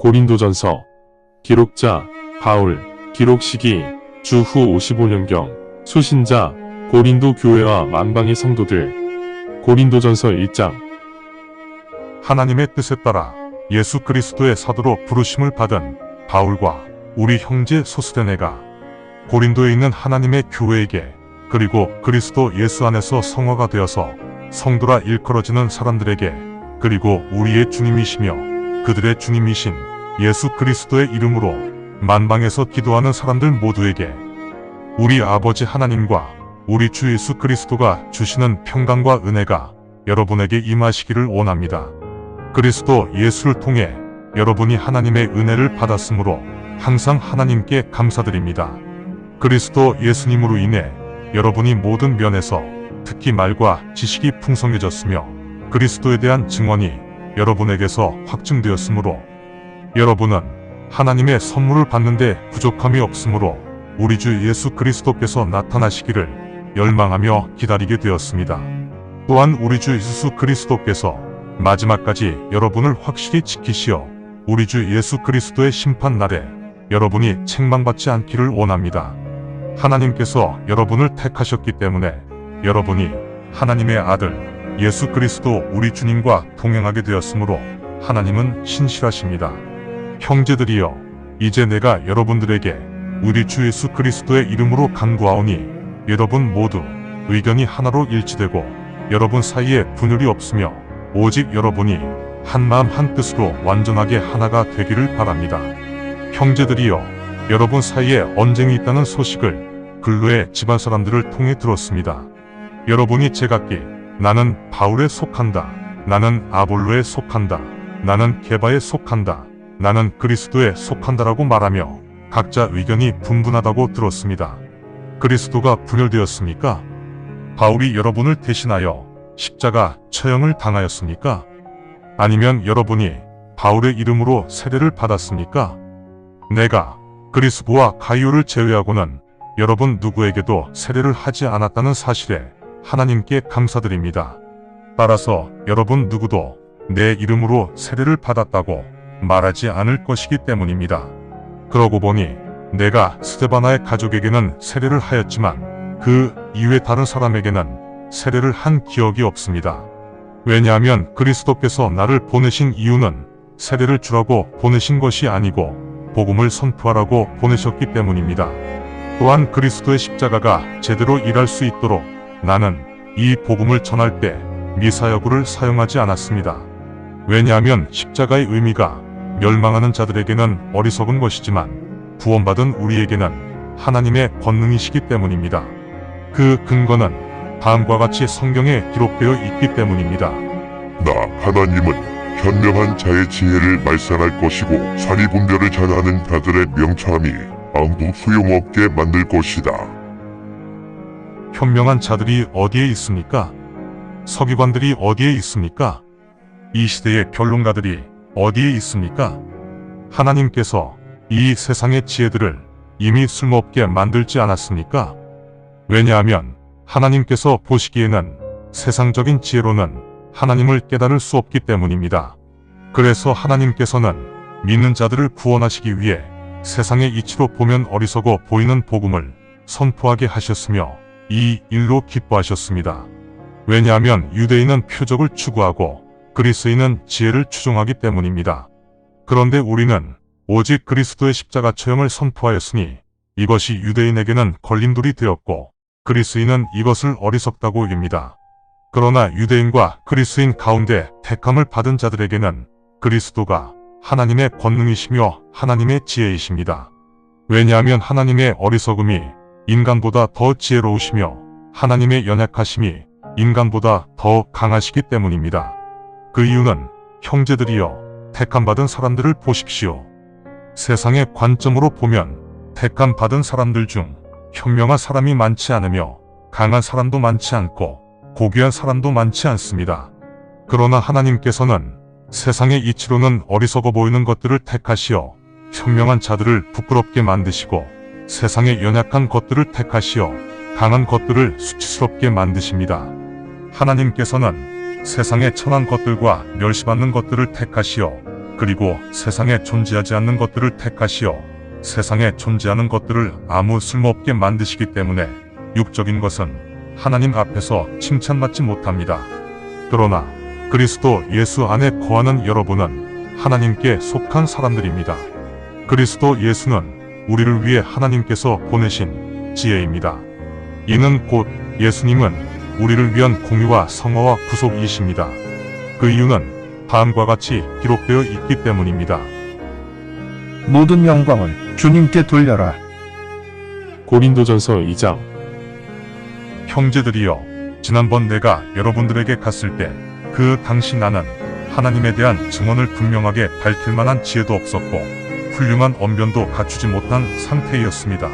고린도전서 기록자 바울 기록 시기 주후 55년경 수신자 고린도 교회와 만방의 성도들 고린도전서 1장 하나님의 뜻에 따라 예수 그리스도의 사도로 부르심을 받은 바울과 우리 형제 소스데네가 고린도에 있는 하나님의 교회에게 그리고 그리스도 예수 안에서 성화가 되어서 성도라 일컬어지는 사람들에게 그리고 우리의 주님이시며 그들의 주님이신 예수 그리스도의 이름으로 만방에서 기도하는 사람들 모두에게 우리 아버지 하나님과 우리 주 예수 그리스도가 주시는 평강과 은혜가 여러분에게 임하시기를 원합니다. 그리스도 예수를 통해 여러분이 하나님의 은혜를 받았으므로 항상 하나님께 감사드립니다. 그리스도 예수님으로 인해 여러분이 모든 면에서 특히 말과 지식이 풍성해졌으며 그리스도에 대한 증언이 여러분에게서 확증되었으므로 여러분은 하나님의 선물을 받는데 부족함이 없으므로 우리 주 예수 그리스도께서 나타나시기를 열망하며 기다리게 되었습니다. 또한 우리 주 예수 그리스도께서 마지막까지 여러분을 확실히 지키시어 우리 주 예수 그리스도의 심판날에 여러분이 책망받지 않기를 원합니다. 하나님께서 여러분을 택하셨기 때문에 여러분이 하나님의 아들 예수 그리스도 우리 주님과 동행하게 되었으므로 하나님은 신실하십니다. 형제들이여, 이제 내가 여러분들에게 우리 주 예수 그리스도의 이름으로 간구하오니 여러분 모두 의견이 하나로 일치되고 여러분 사이에 분열이 없으며 오직 여러분이 한마음 한뜻으로 완전하게 하나가 되기를 바랍니다. 형제들이여, 여러분 사이에 언쟁이 있다는 소식을 근로의 집안 사람들을 통해 들었습니다. 여러분이 제각기 나는 바울에 속한다, 나는 아볼로에 속한다, 나는 게바에 속한다, 나는 그리스도에 속한다라고 말하며 각자 의견이 분분하다고 들었습니다. 그리스도가 분열되었습니까? 바울이 여러분을 대신하여 십자가 처형을 당하였습니까? 아니면 여러분이 바울의 이름으로 세례를 받았습니까? 내가 그리스도와 가이오를 제외하고는 여러분 누구에게도 세례를 하지 않았다는 사실에 하나님께 감사드립니다. 따라서 여러분 누구도 내 이름으로 세례를 받았다고 말하지 않을 것이기 때문입니다. 그러고 보니 내가 스데바나의 가족에게는 세례를 하였지만 그 이외 다른 사람에게는 세례를 한 기억이 없습니다. 왜냐하면 그리스도께서 나를 보내신 이유는 세례를 주라고 보내신 것이 아니고 복음을 선포하라고 보내셨기 때문입니다. 또한 그리스도의 십자가가 제대로 일할 수 있도록 나는 이 복음을 전할 때 미사여구를 사용하지 않았습니다. 왜냐하면 십자가의 의미가 멸망하는 자들에게는 어리석은 것이지만 구원받은 우리에게는 하나님의 권능이시기 때문입니다. 그 근거는 다음과 같이 성경에 기록되어 있기 때문입니다. 나 하나님은 현명한 자의 지혜를 말살할 것이고 사리분별을 잘하는 자들의 명철함이 아무도 소용없게 만들 것이다. 현명한 자들이 어디에 있습니까? 서기관들이 어디에 있습니까? 이 시대의 변론가들이 어디에 있습니까? 하나님께서 이 세상의 지혜들을 이미 쓸모없게 만들지 않았습니까? 왜냐하면 하나님께서 보시기에는 세상적인 지혜로는 하나님을 깨달을 수 없기 때문입니다. 그래서 하나님께서는 믿는 자들을 구원하시기 위해 세상의 이치로 보면 어리석어 보이는 복음을 선포하게 하셨으며 이 일로 기뻐하셨습니다. 왜냐하면 유대인은 표적을 추구하고 그리스인은 지혜를 추종하기 때문입니다. 그런데 우리는 오직 그리스도의 십자가 처형을 선포하였으니 이것이 유대인에게는 걸림돌이 되었고 그리스인은 이것을 어리석다고 여깁니다. 그러나 유대인과 그리스인 가운데 택함을 받은 자들에게는 그리스도가 하나님의 권능이시며 하나님의 지혜이십니다. 왜냐하면 하나님의 어리석음이 인간보다 더 지혜로우시며 하나님의 연약하심이 인간보다 더 강하시기 때문입니다. 그 이유는 형제들이여 택함받은 사람들을 보십시오. 세상의 관점으로 보면 택함받은 사람들 중 현명한 사람이 많지 않으며 강한 사람도 많지 않고 고귀한 사람도 많지 않습니다. 그러나 하나님께서는 세상의 이치로는 어리석어 보이는 것들을 택하시어 현명한 자들을 부끄럽게 만드시고 세상의 연약한 것들을 택하시어 강한 것들을 수치스럽게 만드십니다. 하나님께서는 세상의 천한 것들과 멸시받는 것들을 택하시어 그리고 세상에 존재하지 않는 것들을 택하시어 세상에 존재하는 것들을 아무 쓸모없게 만드시기 때문에 육적인 것은 하나님 앞에서 칭찬받지 못합니다. 그러나 그리스도 예수 안에 거하는 여러분은 하나님께 속한 사람들입니다. 그리스도 예수는 우리를 위해 하나님께서 보내신 지혜입니다. 이는 곧 예수님은 우리를 위한 공의와 성화와 구속이십니다. 그 이유는 다음과 같이 기록되어 있기 때문입니다. 모든 영광을 주님께 돌려라. 고린도전서 2장. 형제들이여, 지난번 내가 여러분들에게 갔을 때 그 당시 나는 하나님에 대한 증언을 분명하게 밝힐 만한 지혜도 없었고 훌륭한 언변도 갖추지 못한 상태였습니다.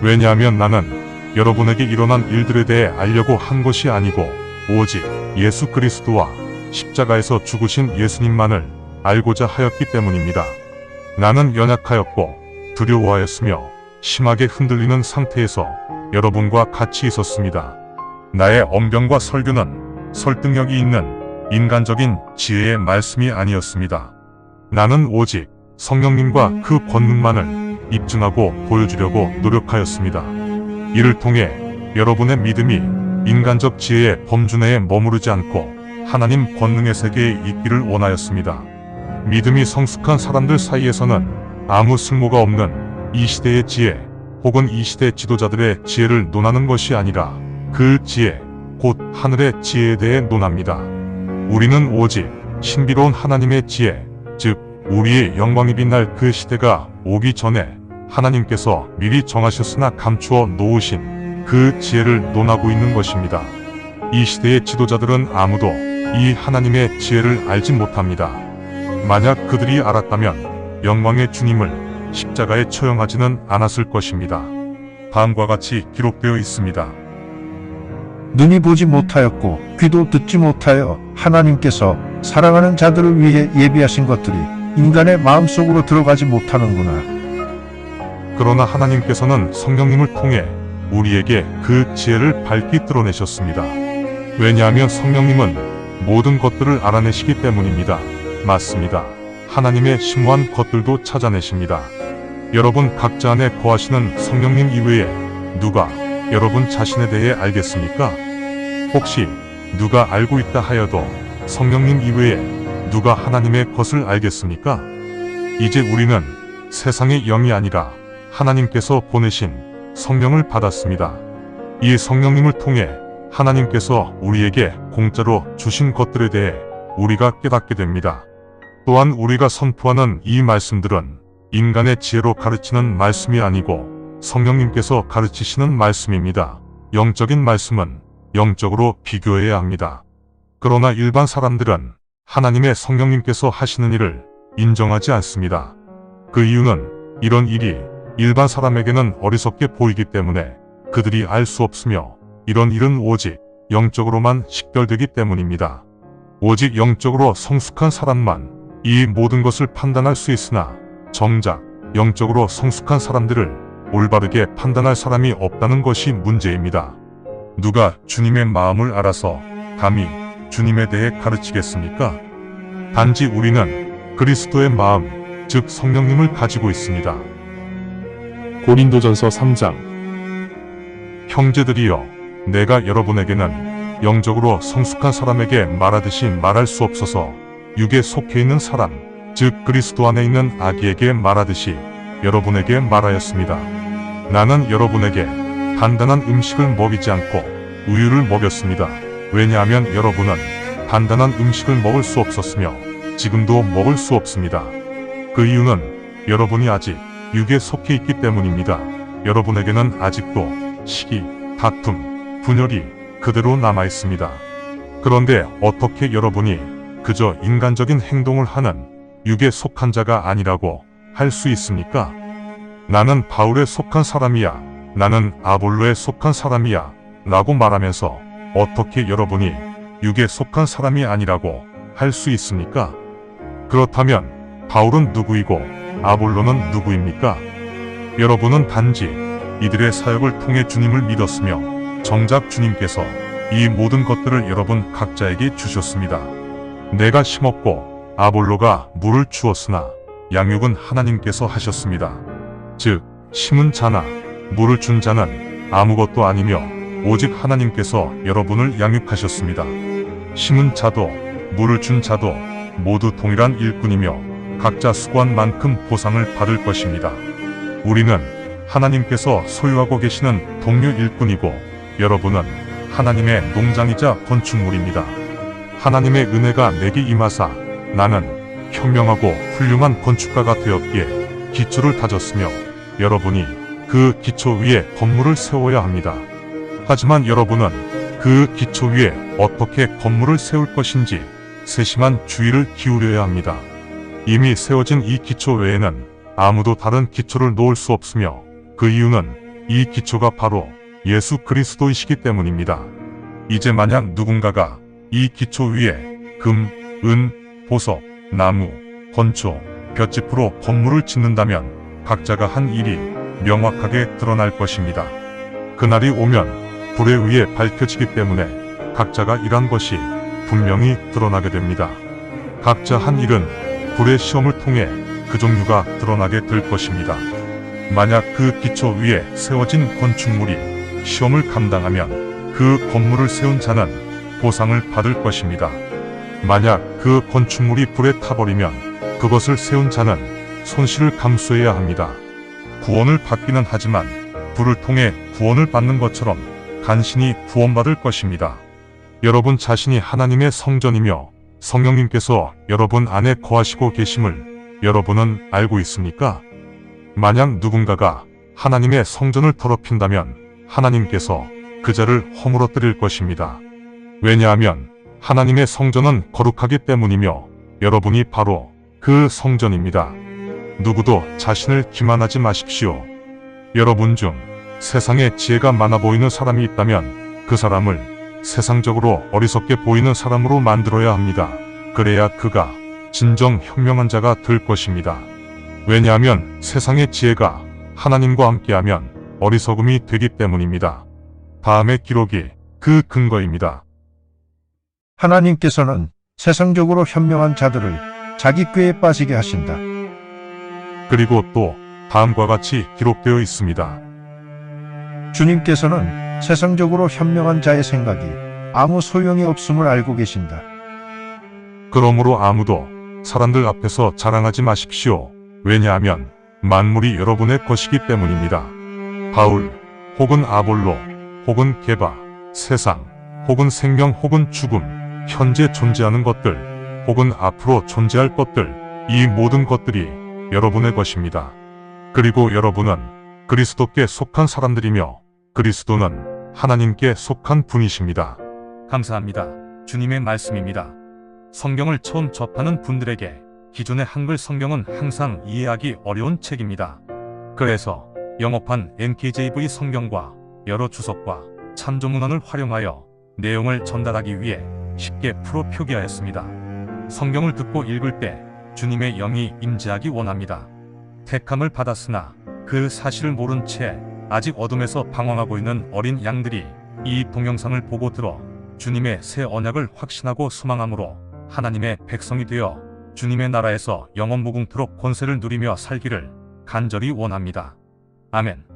왜냐하면 나는 여러분에게 일어난 일들에 대해 알려고 한 것이 아니고 오직 예수 그리스도와 십자가에서 죽으신 예수님만을 알고자 하였기 때문입니다. 나는 연약하였고 두려워하였으며 심하게 흔들리는 상태에서 여러분과 같이 있었습니다. 나의 언변과 설교는 설득력이 있는 인간적인 지혜의 말씀이 아니었습니다. 나는 오직 성령님과 그 권능만을 입증하고 보여주려고 노력하였습니다. 이를 통해 여러분의 믿음이 인간적 지혜의 범주 내에 머무르지 않고 하나님 권능의 세계에 있기를 원하였습니다. 믿음이 성숙한 사람들 사이에서는 아무 쓸모가 없는 이 시대의 지혜 혹은 이 시대 지도자들의 지혜를 논하는 것이 아니라 그 지혜, 곧 하늘의 지혜에 대해 논합니다. 우리는 오직 신비로운 하나님의 지혜, 즉 우리의 영광이 빛날 그 시대가 오기 전에 하나님께서 미리 정하셨으나 감추어 놓으신 그 지혜를 논하고 있는 것입니다. 이 시대의 지도자들은 아무도 이 하나님의 지혜를 알지 못합니다. 만약 그들이 알았다면 영광의 주님을 십자가에 처형하지는 않았을 것입니다. 다음과 같이 기록되어 있습니다. 눈이 보지 못하였고 귀도 듣지 못하여 하나님께서 사랑하는 자들을 위해 예비하신 것들이 인간의 마음속으로 들어가지 못하는구나. 그러나 하나님께서는 성령님을 통해 우리에게 그 지혜를 밝히 드러내셨습니다. 왜냐하면 성령님은 모든 것들을 알아내시기 때문입니다. 맞습니다. 하나님의 심오한 것들도 찾아내십니다. 여러분 각자 안에 거하시는 성령님 이외에 누가 여러분 자신에 대해 알겠습니까? 혹시 누가 알고 있다 하여도 성령님 이외에 누가 하나님의 것을 알겠습니까? 이제 우리는 세상의 영이 아니라 하나님께서 보내신 성령을 받았습니다. 이 성령님을 통해 하나님께서 우리에게 공짜로 주신 것들에 대해 우리가 깨닫게 됩니다. 또한 우리가 선포하는 이 말씀들은 인간의 지혜로 가르치는 말씀이 아니고 성령님께서 가르치시는 말씀입니다. 영적인 말씀은 영적으로 비교해야 합니다. 그러나 일반 사람들은 하나님의 성령님께서 하시는 일을 인정하지 않습니다. 그 이유는 이런 일이 일반 사람에게는 어리석게 보이기 때문에 그들이 알 수 없으며 이런 일은 오직 영적으로만 식별되기 때문입니다. 오직 영적으로 성숙한 사람만 이 모든 것을 판단할 수 있으나 정작 영적으로 성숙한 사람들을 올바르게 판단할 사람이 없다는 것이 문제입니다. 누가 주님의 마음을 알아서 감히 주님에 대해 가르치겠습니까? 단지 우리는 그리스도의 마음, 즉 성령님을 가지고 있습니다. 고린도전서 3장. 형제들이여, 내가 여러분에게는 영적으로 성숙한 사람에게 말하듯이 말할 수 없어서 육에 속해 있는 사람, 즉 그리스도 안에 있는 아기에게 말하듯이 여러분에게 말하였습니다. 나는 여러분에게 단단한 음식을 먹이지 않고 우유를 먹였습니다. 왜냐하면 여러분은 단단한 음식을 먹을 수 없었으며 지금도 먹을 수 없습니다. 그 이유는 여러분이 아직 육에 속해 있기 때문입니다. 여러분에게는 아직도 시기, 다툼, 분열이 그대로 남아 있습니다. 그런데 어떻게 여러분이 그저 인간적인 행동을 하는 육에 속한 자가 아니라고 할 수 있습니까? 나는 바울에 속한 사람이야, 나는 아볼로에 속한 사람이야 라고 말하면서 어떻게 여러분이 육에 속한 사람이 아니라고 할 수 있습니까? 그렇다면 바울은 누구이고 아볼로는 누구입니까? 여러분은 단지 이들의 사역을 통해 주님을 믿었으며 정작 주님께서 이 모든 것들을 여러분 각자에게 주셨습니다. 내가 심었고 아볼로가 물을 주었으나 양육은 하나님께서 하셨습니다. 즉 심은 자나 물을 준 자는 아무것도 아니며 오직 하나님께서 여러분을 양육하셨습니다. 심은 자도 물을 준 자도 모두 동일한 일꾼이며 각자 수고한 만큼 보상을 받을 것입니다. 우리는 하나님께서 소유하고 계시는 동료 일꾼이고 여러분은 하나님의 농장이자 건축물입니다. 하나님의 은혜가 내게 임하사 나는 현명하고 훌륭한 건축가가 되었기에 기초를 다졌으며 여러분이 그 기초 위에 건물을 세워야 합니다. 하지만 여러분은 그 기초 위에 어떻게 건물을 세울 것인지 세심한 주의를 기울여야 합니다. 이미 세워진 이 기초 외에는 아무도 다른 기초를 놓을 수 없으며 그 이유는 이 기초가 바로 예수 그리스도이시기 때문입니다. 이제 만약 누군가가 이 기초 위에 금, 은, 보석, 나무, 건초, 볏짚으로 건물을 짓는다면 각자가 한 일이 명확하게 드러날 것입니다. 그날이 오면 불에 의해 밝혀지기 때문에 각자가 일한 것이 분명히 드러나게 됩니다. 각자 한 일은 불의 시험을 통해 그 종류가 드러나게 될 것입니다. 만약 그 기초 위에 세워진 건축물이 시험을 감당하면 그 건물을 세운 자는 보상을 받을 것입니다. 만약 그 건축물이 불에 타버리면 그것을 세운 자는 손실을 감수해야 합니다. 구원을 받기는 하지만 불을 통해 구원을 받는 것처럼 간신히 구원받을 것입니다. 여러분 자신이 하나님의 성전이며 성령님께서 여러분 안에 거하시고 계심을 여러분은 알고 있습니까? 만약 누군가가 하나님의 성전을 더럽힌다면 하나님께서 그 자를 허물어뜨릴 것입니다. 왜냐하면 하나님의 성전은 거룩하기 때문이며 여러분이 바로 그 성전입니다. 누구도 자신을 기만하지 마십시오. 여러분 중 세상에 지혜가 많아 보이는 사람이 있다면 그 사람을 세상적으로 어리석게 보이는 사람으로 만들어야 합니다. 그래야 그가 진정 현명한 자가 될 것입니다. 왜냐하면 세상의 지혜가 하나님과 함께하면 어리석음이 되기 때문입니다. 다음의 기록이 그 근거입니다. 하나님께서는 세상적으로 현명한 자들을 자기 꾀에 빠지게 하신다. 그리고 또 다음과 같이 기록되어 있습니다. 주님께서는 세상적으로 현명한 자의 생각이 아무 소용이 없음을 알고 계신다. 그러므로 아무도 사람들 앞에서 자랑하지 마십시오. 왜냐하면 만물이 여러분의 것이기 때문입니다. 바울, 혹은 아볼로, 혹은 게바, 세상, 혹은 생명, 혹은 죽음, 현재 존재하는 것들, 혹은 앞으로 존재할 것들, 이 모든 것들이 여러분의 것입니다. 그리고 여러분은 그리스도께 속한 사람들이며 그리스도는 하나님께 속한 분이십니다. 감사합니다. 주님의 말씀입니다. 성경을 처음 접하는 분들에게 기존의 한글 성경은 항상 이해하기 어려운 책입니다. 그래서 영어판 NKJV 성경과 여러 주석과 참조문헌을 활용하여 내용을 전달하기 위해 쉽게 풀어 표기하였습니다. 성경을 듣고 읽을 때 주님의 영이 임재하기 원합니다. 택함을 받았으나 그 사실을 모른 채 아직 어둠에서 방황하고 있는 어린 양들이 이 동영상을 보고 들어 주님의 새 언약을 확신하고 소망함으로 하나님의 백성이 되어 주님의 나라에서 영원 무궁토록 권세를 누리며 살기를 간절히 원합니다. 아멘.